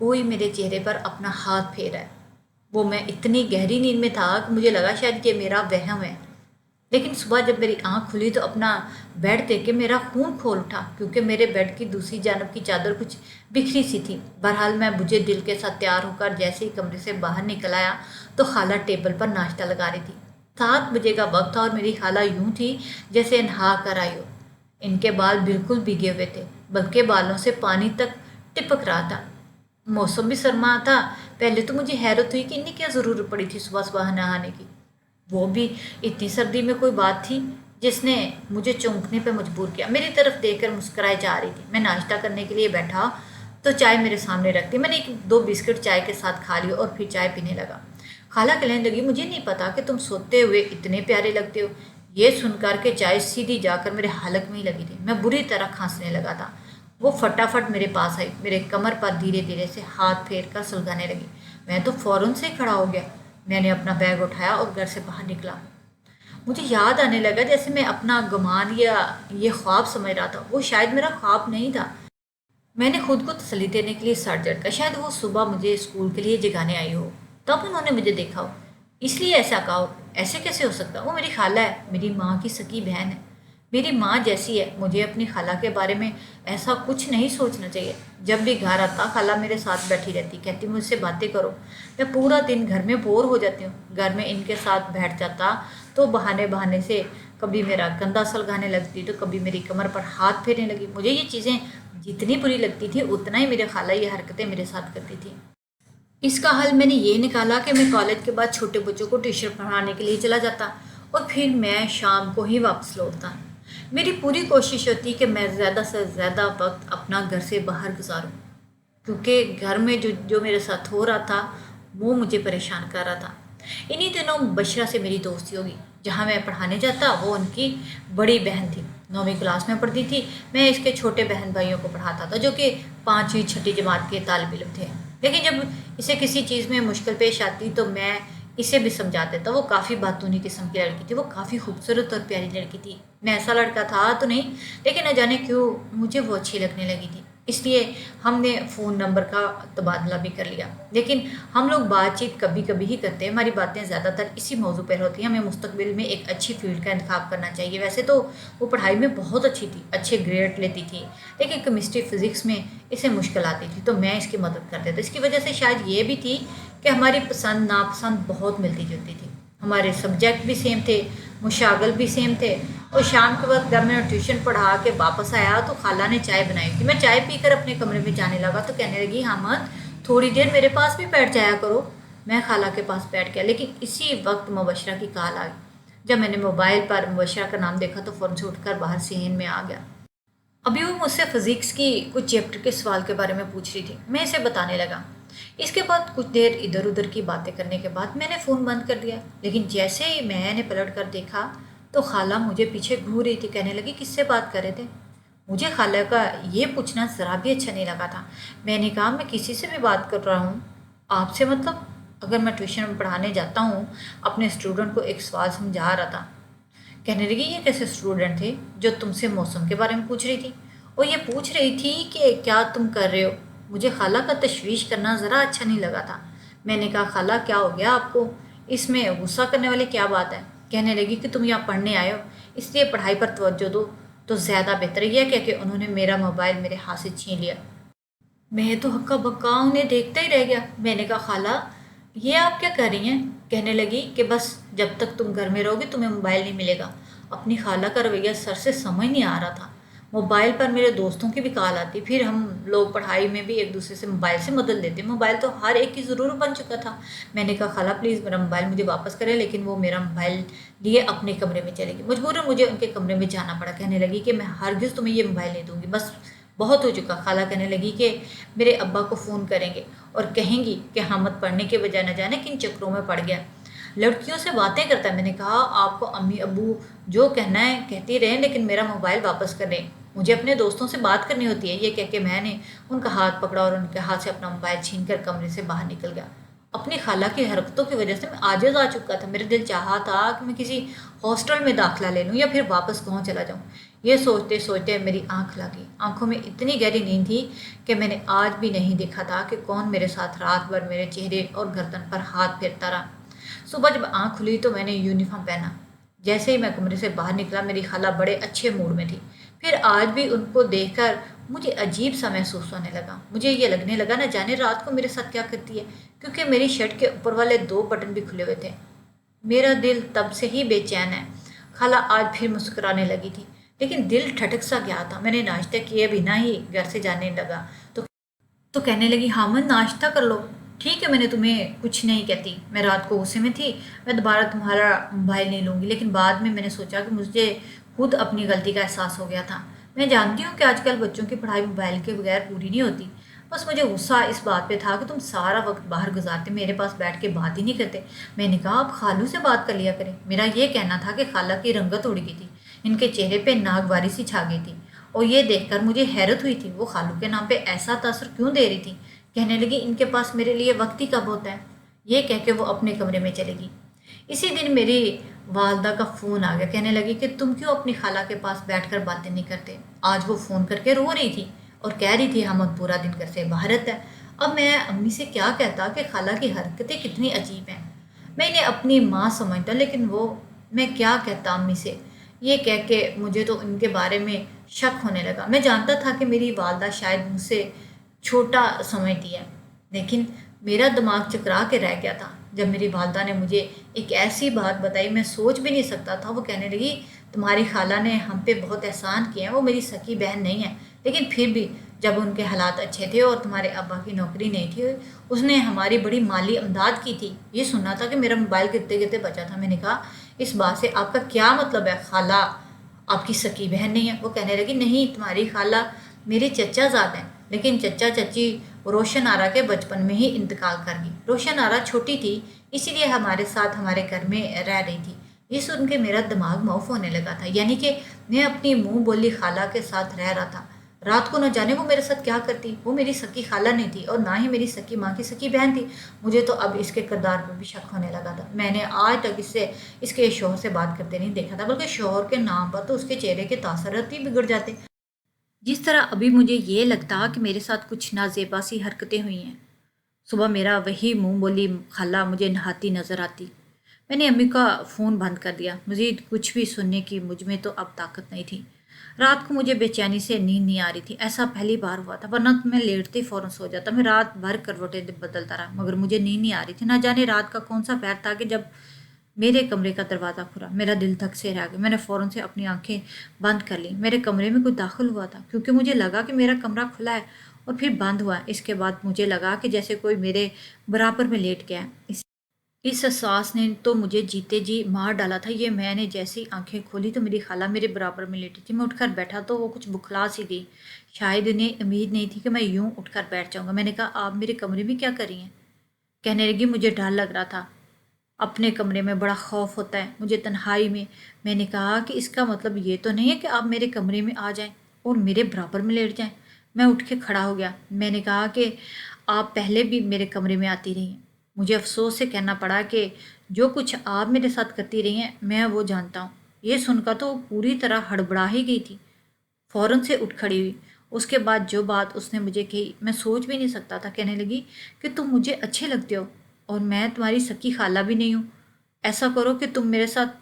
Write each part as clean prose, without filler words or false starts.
کوئی میرے چہرے پر اپنا ہاتھ پھیرا ہے۔ وہ میں اتنی گہری نیند میں تھا کہ مجھے لگا شاید یہ میرا وہم ہے، لیکن صبح جب میری آنکھ کھلی تو اپنا بیڈ دیکھ کے میرا خون کھول اٹھا، کیونکہ میرے بیڈ کی دوسری جانب کی چادر کچھ بکھری سی تھی۔ بہرحال میں بجھے دل کے ساتھ تیار ہو کر جیسے ہی کمرے سے باہر نکل آیا تو خالہ ٹیبل پر ناشتہ لگا رہی تھی۔ 7 بجے کا وقت تھا اور میری خالہ یوں تھی جیسے نہا کر آئی ہو۔ ان کے بال بالکل بھیگے ہوئے تھے، بلکہ بالوں سے پانی تک ٹپک رہا تھا۔ موسم بھی سرما تھا۔ پہلے تو مجھے حیرت ہوئی کہ انہیں کیا ضرورت پڑی تھی صبح صبح نہانے کی، وہ بھی اتنی سردی میں۔ کوئی بات تھی جس نے مجھے چونکنے پہ مجبور کیا۔ میری طرف دیکھ کر مسکرائے جا رہی تھی۔ میں ناشتہ کرنے کے لیے بیٹھا تو چائے میرے سامنے رکھ دی۔ میں نے 1-2 بسکٹ چائے کے ساتھ کھا لی اور پھر چائے پینے لگا۔ خالہ کہنے لگی، مجھے نہیں پتا کہ تم سوتے ہوئے اتنے پیارے لگتے ہو۔ یہ سن کر کے چائے سیدھی جا کر میرے حلق میں ہی لگی تھی۔ میں بری طرح کھانسنے لگا تھا۔ وہ فٹافٹ میرے پاس آئی، میرے کمر پر دھیرے دھیرے سے ہاتھ پھیر کر سلگانے لگی۔ میں تو فوراً سے کھڑا ہو گیا۔ میں نے اپنا بیگ اٹھایا اور گھر سے باہر نکلا۔ مجھے یاد آنے لگا جیسے میں اپنا گمان یا یہ خواب سمجھ رہا تھا۔ وہ شاید میرا خواب نہیں تھا۔ میں نے خود کو تسلی دینے کے لیے سر جھٹکا۔ شاید وہ صبح مجھے اسکول کے لیے جگانے آئی ہو، تب انہوں نے مجھے دیکھا ہو، اس لیے ایسا کہا ہو۔ ایسے کیسے ہو سکتا؟ وہ میری خالہ ہے، میری ماں کی سکی بہن ہے، میری ماں جیسی ہے۔ مجھے اپنی خالہ کے بارے میں ایسا کچھ نہیں سوچنا چاہیے۔ جب بھی گھر آتا خالہ میرے ساتھ بیٹھی رہتی، کہتی مجھ سے باتیں کرو۔ میں پورا دن گھر میں بور ہو جاتی ہوں۔ گھر میں ان کے ساتھ بیٹھ جاتا تو بہانے سے کبھی میرا کندھا سلگانے لگتی تو کبھی میری کمر پر ہاتھ پھیرنے لگی۔ مجھے یہ چیزیں جتنی بری لگتی تھی اتنا ہی میرے خالہ یہ حرکتیں میرے ساتھ کرتی تھی۔ اس کا حل میں نے یہ نکالا کہ میں کالج کے بعد چھوٹے بچوں کو ٹیوشن پڑھانے کے لیے چلا جاتا اور پھر میں شام کو ہی واپس لوٹتا۔ میری پوری کوشش ہوتی کہ میں زیادہ سے زیادہ وقت اپنا گھر سے باہر گزاروں، کیونکہ گھر میں جو میرے ساتھ ہو رہا تھا وہ مجھے پریشان کر رہا تھا۔ انہی دنوں بشرا سے میری دوستی ہوگی۔ جہاں میں پڑھانے جاتا وہ ان کی بڑی بہن تھی، 9ویں کلاس میں پڑھتی تھی۔ میں اس کے چھوٹے بہن بھائیوں کو پڑھاتا تھا جو کہ 5ویں 6ٹھی جماعت کے طالب علم تھے، لیکن جب اسے کسی چیز میں مشکل پیش آتی تو میں اسے بھی سمجھا دیتا۔ وہ کافی باتونی قسم کی لڑکی تھی، وہ کافی خوبصورت اور پیاری لڑکی تھی۔ میں ایسا لڑکا تھا تو نہیں، لیکن نہ جانے کیوں مجھے وہ اچھی لگنے لگی تھی۔ اس لیے ہم نے فون نمبر کا تبادلہ بھی کر لیا، لیکن ہم لوگ بات چیت کبھی کبھی ہی کرتے ہیں۔ ہماری باتیں زیادہ تر اسی موضوع پر ہوتی ہیں، ہمیں مستقبل میں ایک اچھی فیلڈ کا انتخاب کرنا چاہیے۔ ویسے تو وہ پڑھائی میں بہت اچھی تھی، اچھے گریڈ لیتی تھی، لیکن کیمسٹری فزکس میں اسے مشکل آتی تھی تو میں اس کی مدد کرتا تھا۔ اس کی وجہ سے شاید یہ بھی تھی کہ ہماری پسند ناپسند بہت ملتی جلتی تھی، ہمارے سبجیکٹ بھی سیم تھے، مشاغل بھی سیم تھے۔ اور شام کے وقت جب میں ٹیوشن پڑھا کے واپس آیا تو خالہ نے چائے بنائی تھی۔ میں چائے پی کر اپنے کمرے میں جانے لگا تو کہنے لگی، حامد تھوڑی دیر میرے پاس بھی بیٹھ جایا کرو۔ میں خالہ کے پاس بیٹھ گیا، لیکن اسی وقت مبشرہ کی کال آئی۔ جب میں نے موبائل پر مبشرہ کا نام دیکھا تو فوراً سے اٹھ کر باہر صحن میں آ گیا۔ ابھی وہ مجھ سے فزکس کی کچھ چیپٹر کے سوال کے بارے میں پوچھ رہی تھی، میں اسے بتانے لگا۔ اس کے بعد کچھ دیر ادھر ادھر کی باتیں کرنے کے بعد میں نے فون بند کر دیا، لیکن جیسے ہی میں نے پلٹ کر دیکھا تو خالہ مجھے پیچھے گھور رہی تھی۔ کہنے لگی، کس سے بات کر رہے تھے؟ مجھے خالہ کا یہ پوچھنا ذرا بھی اچھا نہیں لگا تھا۔ میں نے کہا، میں کسی سے بھی بات کر رہا ہوں، آپ سے مطلب؟ اگر میں ٹیوشن میں پڑھانے جاتا ہوں، اپنے اسٹوڈنٹ کو ایک سوال سمجھا رہا تھا۔ کہنے لگی، یہ کیسے اسٹوڈنٹ تھے جو تم سے موسم کے بارے میں پوچھ رہی تھی اور یہ پوچھ رہی تھی کہ کیا تم کر رہے ہو؟ مجھے خالہ کا تشویش کرنا ذرا اچھا نہیں لگا تھا۔ میں نے کہا، خالہ کیا ہو گیا آپ کو؟ اس میں غصہ کرنے والی کیا بات ہے؟ کہنے لگی کہ تم یہاں پڑھنے آئے ہو، اس لیے پڑھائی پر توجہ دو تو زیادہ بہتر۔ یہ کہہ کے انہوں نے میرا موبائل میرے ہاتھ سے چھین لیا۔ میں تو ہکا بکا انہیں دیکھتا ہی رہ گیا۔ میں نے کہا، خالہ یہ آپ کیا کر رہی ہیں؟ کہنے لگی کہ بس جب تک تم گھر میں رہو گی تمہیں موبائل نہیں ملے گا۔ اپنی خالہ کا رویہ سر سے سمجھ نہیں آ رہا تھا۔ موبائل پر میرے دوستوں کی بھی کال آتی، پھر ہم لوگ پڑھائی میں بھی ایک دوسرے سے موبائل سے مدد لیتے۔ موبائل تو ہر ایک کی ضرورت بن چکا تھا۔ میں نے کہا، خالہ پلیز میرا موبائل مجھے واپس کرے، لیکن وہ میرا موبائل لیے اپنے کمرے میں چلے گی۔ مجبوراً مجھے ان کے کمرے میں جانا پڑا۔ کہنے لگی کہ میں ہرگز تمہیں یہ موبائل نہیں دوں گی، بس بہت ہو چکا۔ خالہ کہنے لگی کہ میرے ابا کو فون کریں گے اور کہیں گی کہ حامد پڑھنے کے بجائے نہ جانے کن چکروں میں پڑ گیا، لڑکیوں سے باتیں کرتا ہے۔ میں نے کہا، آپ کو امی ابو جو کہنا ہے کہتی رہیں، لیکن میرا موبائل واپس کر دیں، مجھے اپنے دوستوں سے بات کرنی ہوتی ہے۔ یہ کہہ کے میں نے ان کا ہاتھ پکڑا اور ان کے ہاتھ سے اپنا موبائل چھین کر کمرے سے باہر نکل گیا۔ اپنی خالہ کی حرکتوں کی وجہ سے میں عاجز آ چکا تھا۔ میرے دل چاہا تھا کہ میں کسی ہاسٹل میں داخلہ لے لوں یا پھر واپس گاؤں چلا جاؤں۔ یہ سوچتے سوچتے میری آنکھ لگی، آنکھوں میں اتنی گہری نیند تھی کہ میں نے آج بھی نہیں دیکھا تھا کہ کون میرے ساتھ رات بھر میرے چہرے اور گردن پر ہاتھ پھیرتا رہا۔ صبح جب آنکھ کھلی تو میں نے یونیفارم پہنا۔ جیسے ہی میں کمرے سے باہر نکلا میری خالہ بڑے اچھے موڈ میں تھی۔ پھر آج بھی ان کو دیکھ کر مجھے عجیب سا محسوس ہونے لگا، مجھے یہ لگنے لگا نہ جانے رات کو میرے ساتھ کیا کرتی ہے، کیونکہ میری شرٹ کے اوپر والے 2 بٹن بھی کھلے ہوئے تھے۔ میرا دل تب سے ہی بے چین ہے۔ خالہ آج پھر مسکرانے لگی تھی، لیکن دل ٹھٹک سا گیا تھا۔ میں نے ناشتہ کیے بنا ہی گھر سے جانے لگا تو کہنے لگی، ہامن ناشتہ کر لو۔ ٹھیک ہے، میں نے تمہیں کچھ نہیں کہتی، میں رات کو غصے میں تھی، میں دوبارہ تمہارا موبائل نہیں لوں گی۔ لیکن بعد میں نے سوچا کہ مجھے خود اپنی غلطی کا احساس ہو گیا تھا۔ میں جانتی ہوں کہ آج کل بچوں کی پڑھائی موبائل کے بغیر پوری نہیں ہوتی، بس مجھے غصہ اس بات پہ تھا کہ تم سارا وقت باہر گزارتے، میرے پاس بیٹھ کے بات ہی نہیں کرتے۔ میں نے کہا آپ خالو سے بات کر لیا کریں۔ میرا یہ کہنا تھا کہ خالہ کی رنگت اڑ گئی تھی، ان کے چہرے پہ ناگواری سی چھا گئی تھی، اور یہ دیکھ کر مجھے حیرت ہوئی تھی وہ خالو کے نام پہ ایسا تاثر کیوں دے رہی تھی۔ کہنے لگی ان کے پاس میرے لیے وقت ہی کب ہوتا ہے۔ یہ کہہ کے وہ اپنے کمرے میں چلے گی۔ اسی دن میری والدہ کا فون آ گیا، کہنے لگی کہ تم کیوں اپنی خالہ کے پاس بیٹھ کر باتیں نہیں کرتے۔ آج وہ فون کر کے رو رہی تھی اور کہہ رہی تھی ہم پورا دن گھر سے باہر رہتا ہے۔ اب میں امی سے کیا کہتا کہ خالہ کی حرکتیں کتنی عجیب ہیں۔ میں انہیں اپنی ماں سمجھتا، لیکن وہ میں کیا کہتا امی سے۔ یہ کہہ کے مجھے تو ان کے بارے میں شک ہونے لگا۔ میں جانتا تھا کہ میری والدہ شاید مجھ سے چھوٹا سمجھتی ہے، لیکن میرا دماغ چکرا کے رہ گیا تھا جب میری والدہ نے مجھے ایک ایسی بات بتائی میں سوچ بھی نہیں سکتا تھا۔ وہ کہنے لگی تمہاری خالہ نے ہم پہ بہت احسان کیے ہیں، وہ میری سکی بہن نہیں ہے، لیکن پھر بھی جب ان کے حالات اچھے تھے اور تمہارے ابا کی نوکری نہیں تھی، اس نے ہماری بڑی مالی امداد کی تھی۔ یہ سننا تھا کہ میرا موبائل گرتے گرتے بچا تھا۔ میں نے کہا اس بات سے آپ کا کیا مطلب ہے، خالہ آپ کی سکی بہن نہیں ہے؟ وہ کہنے لگی نہیں، تمہاری خالہ میری چچا زاد ہیں، لیکن چچا چچی روشن آرا کے بچپن میں ہی انتقال کر گئی۔ روشن آرا چھوٹی تھی، اسی لیے ہمارے ساتھ ہمارے گھر میں رہ رہی تھی۔ یہ سن کے میرا دماغ معاف ہونے لگا تھا، یعنی کہ میں اپنی منہ بولی خالہ کے ساتھ رہ رہا تھا۔ رات کو نہ جانے وہ میرے ساتھ کیا کرتی۔ وہ میری سکی خالہ نہیں تھی اور نہ ہی میری سکی ماں کی سکی بہن تھی۔ مجھے تو اب اس کے کردار پر بھی شک ہونے لگا تھا۔ میں نے آج تک اس کے شوہر سے بات کرتے نہیں دیکھا تھا، بلکہ شوہر کے نام پر تو اس کے چہرے کے تاثرات ہی بگڑ جاتے، جس طرح ابھی مجھے یہ لگتا کہ میرے ساتھ کچھ نازیبا سی حرکتیں ہوئی ہیں۔ صبح میرا وہی منہ بولی خالہ مجھے نہاتی نظر آتی۔ میں نے امی کا فون بند کر دیا، مزید کچھ بھی سننے کی مجھ میں تو اب طاقت نہیں تھی۔ رات کو مجھے بے چینی سے نیند نہیں آ رہی تھی، ایسا پہلی بار ہوا تھا، ورنہ تو میں لیٹتے ہی فوراً سو جاتا۔ میں رات بھر کروٹیں بدلتا رہا، مگر مجھے نیند نہیں آ رہی تھی۔ نہ جانے رات کا کون سا پہر تھا کہ جب میرے کمرے کا دروازہ کھلا، میرا دل دھک سے رہ گیا۔ میں نے فوراً سے اپنی آنکھیں بند کر لیں۔ میرے کمرے میں کوئی داخل ہوا تھا، کیونکہ مجھے لگا کہ میرا کمرہ کھلا ہے اور پھر بند ہوا ہے۔ اس کے بعد مجھے لگا کہ جیسے کوئی میرے برابر میں لیٹ گیا ہے۔ اس احساس نے تو مجھے جیتے جی مار ڈالا تھا۔ یہ میں نے جیسی آنکھیں کھولی تو میری خالہ میرے برابر میں لیٹی تھی۔ میں اٹھ کر بیٹھا تو وہ کچھ بکھلا سی گئی، شاید انہیں امید نہیں تھی کہ میں یوں اٹھ کر بیٹھ جاؤں گا۔ میں نے کہا آپ میرے کمرے میں کیا کر رہی ہیں؟ کہنے لگی مجھے ڈر لگ رہا تھا، اپنے کمرے میں بڑا خوف ہوتا ہے مجھے تنہائی میں۔ میں نے کہا کہ اس کا مطلب یہ تو نہیں ہے کہ آپ میرے کمرے میں آ جائیں اور میرے برابر میں لیٹ جائیں۔ میں اٹھ کے کھڑا ہو گیا۔ میں نے کہا کہ آپ پہلے بھی میرے کمرے میں آتی رہی ہیں۔ مجھے افسوس سے کہنا پڑا کہ جو کچھ آپ میرے ساتھ کرتی رہی ہیں میں وہ جانتا ہوں۔ یہ سن کر تو وہ پوری طرح ہڑبڑا ہی گئی تھی، فوراً سے اٹھ کھڑی ہوئی۔ اس کے بعد جو بات اس نے مجھے کہی میں سوچ بھی نہیں سکتا تھا۔ کہنے لگی کہ تم مجھے اچھے لگتے ہو اور میں تمہاری سکی خالہ بھی نہیں ہوں۔ ایسا کرو کہ تم میرے ساتھ،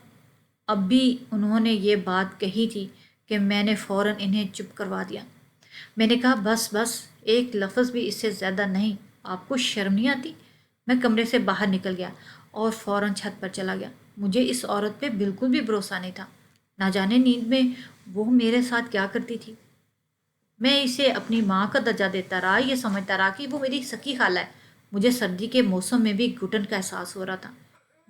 اب بھی انہوں نے یہ بات کہی تھی کہ میں نے فوراً انہیں چپ کروا دیا۔ میں نے کہا بس بس، ایک لفظ بھی اس سے زیادہ نہیں، آپ کو شرم نہیں آتی؟ میں کمرے سے باہر نکل گیا اور فوراً چھت پر چلا گیا۔ مجھے اس عورت پہ بالکل بھی بھروسہ نہیں تھا، نہ جانے نیند میں وہ میرے ساتھ کیا کرتی تھی۔ میں اسے اپنی ماں کا درجہ دیتا رہا، یہ سمجھتا رہا کہ وہ میری سکی خالہ ہے۔ مجھے سردی کے موسم میں بھی گھٹن کا احساس ہو رہا تھا۔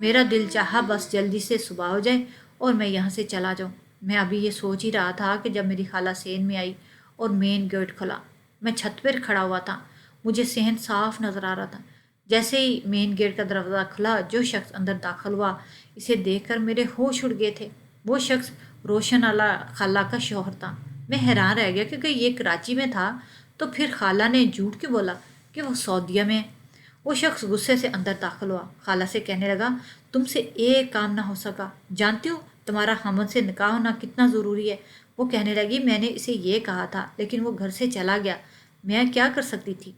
میرا دل چاہا بس جلدی سے صبح ہو جائے اور میں یہاں سے چلا جاؤں۔ میں ابھی یہ سوچ ہی رہا تھا کہ جب میری خالہ صحن میں آئی اور مین گیٹ کھلا۔ میں چھت پر کھڑا ہوا تھا، مجھے صحن صاف نظر آ رہا تھا۔ جیسے ہی مین گیٹ کا دروازہ کھلا جو شخص اندر داخل ہوا اسے دیکھ کر میرے ہوش اڑ گئے تھے۔ وہ شخص روشن آلا خالہ کا شوہر تھا۔ میں حیران رہ گیا کیونکہ یہ کراچی میں تھا، تو پھر خالہ نے جھوٹ کیوں بولا کہ وہ سعودیہ میں ہے؟ وہ شخص غصے سے اندر داخل ہوا، خالہ سے کہنے لگا تم سے ایک کام نہ ہو سکا، جانتی ہو تمہارا حمد سے نکاح ہونا کتنا ضروری ہے۔ وہ کہنے لگی میں نے اسے یہ کہا تھا لیکن وہ گھر سے چلا گیا، میں کیا کر سکتی تھی؟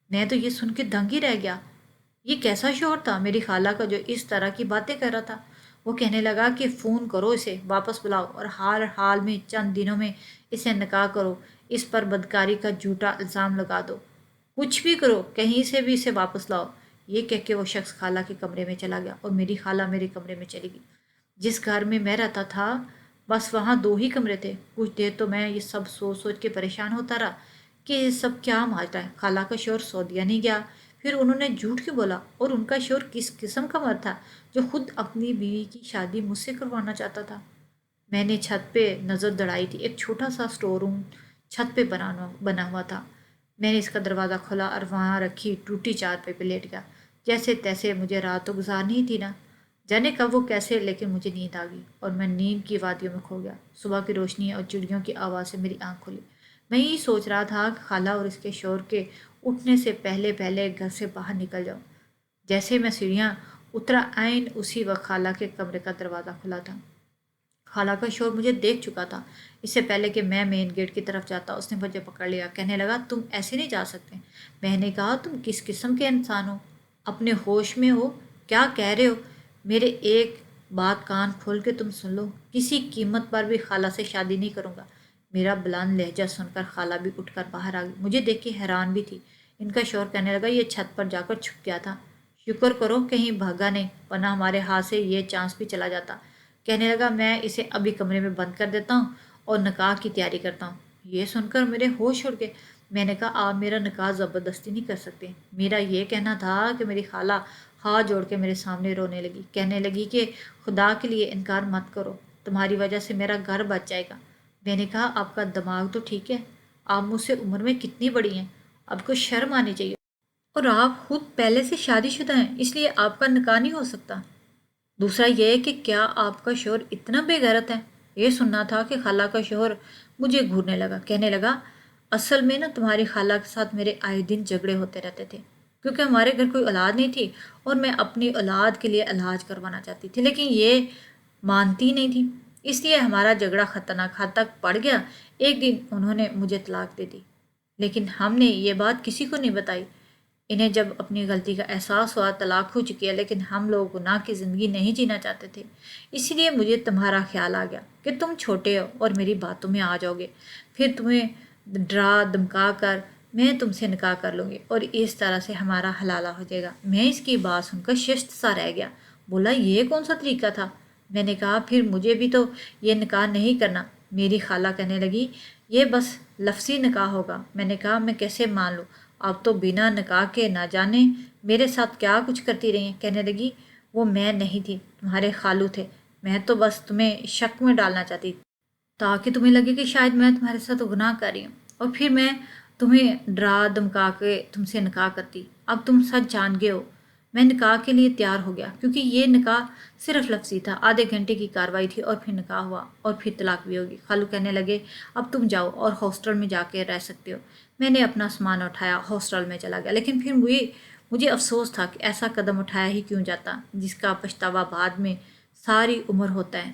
میں تو یہ سن کے دنگ ہی رہ گیا۔ یہ کیسا شوہر تھا میری خالہ کا جو اس طرح کی باتیں کر رہا تھا؟ وہ کہنے لگا کہ فون کرو اسے واپس بلاؤ اور ہر حال میں چند دنوں میں اسے نکاح کرو، اس پر بدکاری کا جھوٹا الزام لگا دو، کچھ بھی کرو کہیں سے بھی اسے واپس لاؤ۔ یہ کہہ کے وہ شخص خالہ کے کمرے میں چلا گیا اور میری خالہ میرے کمرے میں چلی گئی۔ جس گھر میں میں رہتا تھا بس وہاں دو ہی کمرے تھے۔ کچھ دیر تو میں یہ سب سوچ سوچ کے پریشان ہوتا رہا کہ یہ سب کیا ماجرا ہے۔ خالہ کا شوہر سعودیہ نہیں گیا، پھر انہوں نے جھوٹ کیوں بولا؟ اور ان کا شوہر کس قسم کا مرد تھا جو خود اپنی بیوی کی شادی مجھ سے کروانا چاہتا تھا؟ میں نے چھت پہ نظر دوڑائی تھی، ایک چھوٹا سا اسٹور روم چھت پہ بنا ہوا تھا۔ میں نے اس کا دروازہ کھولا اور وہاں رکھی ٹوٹی چارپائی پہ لیٹ گیا۔ جیسے تیسے مجھے رات تو گزارنی تھی نا، جانے کب وہ کیسے، لیکن مجھے نیند آ گئی اور میں نیند کی وادیوں میں کھو گیا۔ صبح کی روشنی اور چڑیوں کی آواز سے میری آنکھ کھلی۔ میں یہی سوچ رہا تھا کہ خالہ اور اس کے شوہر کے اٹھنے سے پہلے پہلے گھر سے باہر نکل جاؤں۔ جیسے میں سیڑھیاں اترا عین اسی وقت خالہ کے کمرے کا دروازہ کھلا تھا۔ خالہ کا شوہر مجھے دیکھ چکا تھا۔ اس سے پہلے کہ میں مین گیٹ کی طرف جاتا اس نے مجھے پکڑ لیا، کہنے لگا تم ایسے نہیں جا سکتے۔ میں نے کہا تم کس قسم کے انسان ہو؟ اپنے ہوش میں ہو؟ کیا کہہ رہے ہو؟ میرے ایک بات کان کھول کے تم سن لو، کسی قیمت پر بھی خالہ سے شادی نہیں کروں گا۔ میرا بلند لہجہ سن کر خالہ بھی اٹھ کر باہر آ گئی، مجھے دیکھ کے حیران بھی تھی۔ ان کا شوہر کہنے لگا یہ چھت پر جا کر چھپ گیا تھا، شکر کرو کہیں بھاگا نہیں ورنہ ہمارے ہاتھ سے یہ چانس بھی چلا جاتا۔ کہنے لگا میں اسے ابھی کمرے میں بند کر دیتا ہوں اور نکاح کی تیاری کرتا ہوں۔ یہ سن کر میرے ہوش اڑ گئے۔ میں نے کہا آپ میرا نکاح زبردستی نہیں کر سکتے۔ میرا یہ کہنا تھا کہ میری خالہ ہاتھ جوڑ کے میرے سامنے رونے لگی، کہنے لگی کہ خدا کے لیے انکار مت کرو، تمہاری وجہ سے میرا گھر بچ جائے گا۔ میں نے کہا آپ کا دماغ تو ٹھیک ہے، آپ مجھ سے عمر میں کتنی بڑی ہیں، اب کو شرم آنی چاہیے، اور آپ خود پہلے سے شادی شدہ ہیں اس لیے آپ کا نکاح نہیں ہو سکتا۔ دوسرا یہ کہ کیا آپ کا شوہر اتنا بے غیرت ہے؟ یہ سننا تھا کہ خالہ کا شوہر مجھے گھورنے لگا، کہنے لگا اصل میں نا تمہاری خالہ کے ساتھ میرے آئے دن جھگڑے ہوتے رہتے تھے کیونکہ ہمارے گھر کوئی اولاد نہیں تھی اور میں اپنی اولاد کے لیے علاج کروانا چاہتی تھی لیکن یہ مانتی نہیں تھی، اس لیے ہمارا جھگڑا خطرناک حد تک بڑھ گیا۔ ایک دن انہوں نے مجھے طلاق دے دی لیکن ہم نے یہ بات کسی کو نہیں بتائی۔ انہیں جب اپنی غلطی کا احساس ہوا طلاق ہو چکی ہے لیکن ہم لوگ گناہ کی زندگی نہیں جینا چاہتے تھے، اسی لیے مجھے تمہارا خیال آ گیا کہ تم چھوٹے ہو اور میری باتوں میں آ جاؤ گے، پھر تمہیں ڈرا دمکا کر میں تم سے نکاح کر لوں گی اور اس طرح سے ہمارا حلالہ ہو جائے گا۔ میں اس کی بات سن کر ششت سا رہ گیا، بولا یہ کون سا طریقہ تھا؟ میں نے کہا پھر مجھے بھی تو یہ نکاح نہیں کرنا۔ میری خالہ کہنے لگی یہ بس لفظی نکاح ہوگا۔ میں نے کہا میں کیسے مان لوں، آپ تو بنا نکاح کے نہ جانے میرے ساتھ کیا کچھ کرتی رہی ہیں۔ کہنے لگی وہ میں نہیں تھی، تمہارے خالو تھے، میں تو بس تمہیں شک میں ڈالنا چاہتی تاکہ تمہیں لگے کہ شاید میں تمہارے ساتھ گناہ کر رہی ہوں اور پھر میں تمہیں ڈرا دمکا کے تم سے نکاح کرتی۔ اب تم سچ جان گئے ہو، میں نکاح کے لیے تیار ہو گیا کیونکہ یہ نکاح صرف لفظی تھا، آدھے گھنٹے کی کاروائی تھی اور پھر نکاح ہوا اور پھر طلاق بھی ہوگی۔ خالو کہنے لگے اب تم جاؤ اور ہاسٹل میں جا کے رہ سکتے ہو۔ میں نے اپنا سامان اٹھایا، ہاسٹل میں چلا گیا، لیکن پھر مجھے افسوس تھا کہ ایسا قدم اٹھایا ہی کیوں جاتا جس کا پچھتاوا بعد میں ساری عمر ہوتا ہے۔